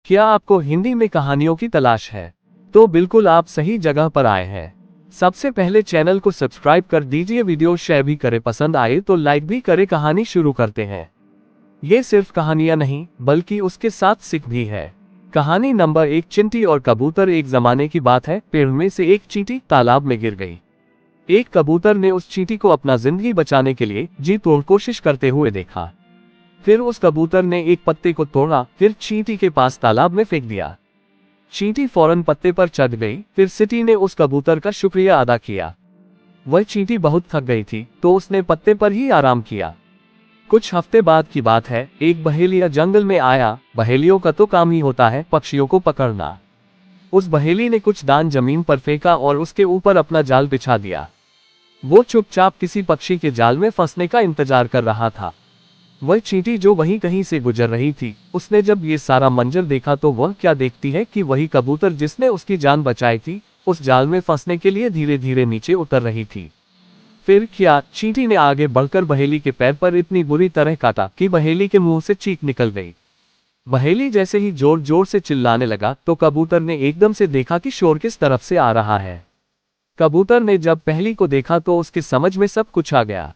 क्या आपको हिंदी में कहानियों की तलाश है? तो बिल्कुल आप सही जगह पर आए हैं। सबसे पहले चैनल को सब्सक्राइब कर दीजिए, वीडियो शेयर भी करें, पसंद आए तो लाइक भी करें। कहानी शुरू करते हैं। ये सिर्फ कहानियां नहीं बल्कि उसके साथ सीख भी है। कहानी नंबर 1, चींटी और कबूतर। एक जमाने की बात है, पेड़ में से एक चींटी तालाब में गिर गई। एक कबूतर ने उस चींटी को अपना जिंदगी बचाने के लिए जी तोड़ कोशिश करते हुए देखा। फिर उस कबूतर ने एक पत्ते को तोड़ा, फिर चींटी के पास तालाब में फेंक दिया। चींटी फौरन पत्ते पर चढ़ गई। फिर चींटी ने उस कबूतर का शुक्रिया अदा किया। वह चींटी बहुत थक गई थी तो उसने पत्ते पर ही आराम किया। कुछ हफ्ते बाद की बात है, एक बहेलिया जंगल में आया। बहेलियों का तो काम ही होता है पक्षियों को पकड़ना। उस बहेली ने कुछ दान जमीन पर फेंका और उसके ऊपर अपना जाल बिछा दिया। वो चुपचाप किसी पक्षी के जाल में फंसने का इंतजार कर रहा था। वह चींटी जो वहीं कहीं से गुजर रही थी, उसने जब ये सारा मंजर देखा तो वह क्या देखती है कि वही कबूतर जिसने उसकी जान बचाई थी, उस जाल में फंसने के लिए धीरे धीरे नीचे उतर रही थी। फिर क्या, चींटी ने आगे बढ़कर बहेली के पैर पर इतनी बुरी तरह काटा कि बहेली के मुंह से चीख निकल गई। बहेली जैसे ही जोर जोर से चिल्लाने लगा तो कबूतर ने एकदम से देखा कि शोर किस तरफ से आ रहा है। कबूतर ने जब पहेली को देखा तो उसकी समझ में सब कुछ आ गया।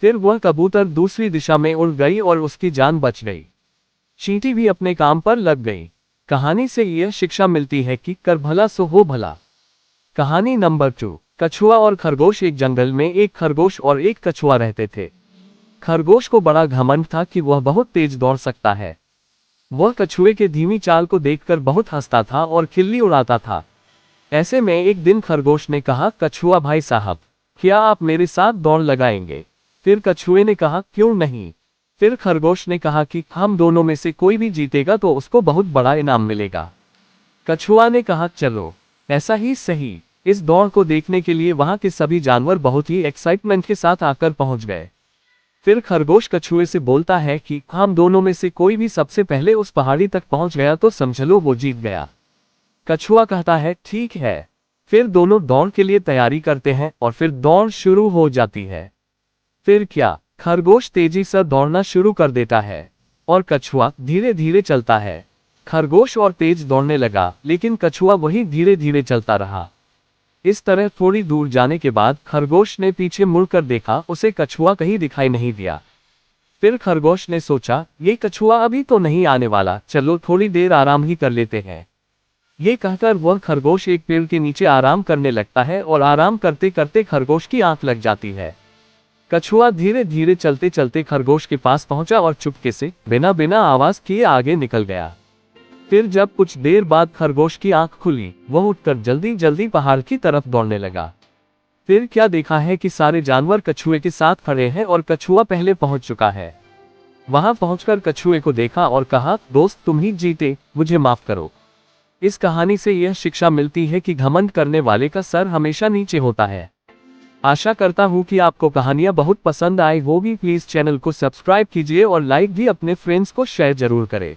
फिर वह कबूतर दूसरी दिशा में उड़ गई और उसकी जान बच गई। चींटी भी अपने काम पर लग गई। कहानी से यह शिक्षा मिलती है कि कर भला सो हो भला। कहानी नंबर 2, कछुआ और खरगोश। एक जंगल में एक खरगोश और एक कछुआ रहते थे। खरगोश को बड़ा घमंड था कि वह बहुत तेज दौड़ सकता है। वह कछुए के धीमी चाल को देखकर बहुत हंसता था और खिल्ली उड़ाता था। ऐसे में एक दिन खरगोश ने कहा, कछुआ भाई साहब, क्या आप मेरे साथ दौड़ लगाएंगे? फिर कछुए ने कहा, क्यों नहीं। फिर खरगोश ने कहा कि हम दोनों में से कोई भी जीतेगा तो उसको बहुत बड़ा इनाम मिलेगा। कछुआ ने कहा, चलो ऐसा ही सही। इस दौड़ को देखने के लिए वहां के सभी जानवर बहुत ही एक्साइटमेंट के साथ आकर पहुंच गए। फिर खरगोश कछुए से बोलता है कि हम दोनों में से कोई भी सबसे पहले उस पहाड़ी तक पहुंच गया तो समझ लो वो जीत गया। कछुआ कहता है, ठीक है। फिर दोनों दौड़ के लिए तैयारी करते हैं और फिर दौड़ शुरू हो जाती है। फिर क्या, खरगोश तेजी से दौड़ना शुरू कर देता है और कछुआ धीरे धीरे चलता है। खरगोश और तेज दौड़ने लगा लेकिन कछुआ वही धीरे धीरे चलता रहा। इस तरह थोड़ी दूर जाने के बाद खरगोश ने पीछे मुड़कर देखा, उसे कछुआ कहीं दिखाई नहीं दिया। फिर खरगोश ने सोचा, ये कछुआ अभी तो नहीं आने वाला, चलो थोड़ी देर आराम ही कर लेते हैं। ये कहकर वह खरगोश एक पेड़ के नीचे आराम करने लगता है और आराम करते करते खरगोश की आंख लग जाती है। कछुआ धीरे धीरे चलते चलते खरगोश के पास पहुंचा और चुपके से बिना बिना आवाज किए आगे निकल गया। फिर जब कुछ देर बाद खरगोश की आंख खुली, वह उठकर जल्दी जल्दी पहाड़ की तरफ दौड़ने लगा। फिर क्या देखा है कि सारे जानवर कछुए के साथ खड़े हैं और कछुआ पहले पहुंच चुका है। वहां पहुंचकर कछुए को देखा और कहा, दोस्त तुम ही जीते, मुझे माफ करो। इस कहानी से यह शिक्षा मिलती है कि घमंड करने वाले का सर हमेशा नीचे होता है। आशा करता हूँ कि आपको कहानियाँ बहुत पसंद आई होगी। प्लीज चैनल को सब्सक्राइब कीजिए और लाइक भी, अपने फ्रेंड्स को शेयर जरूर करें।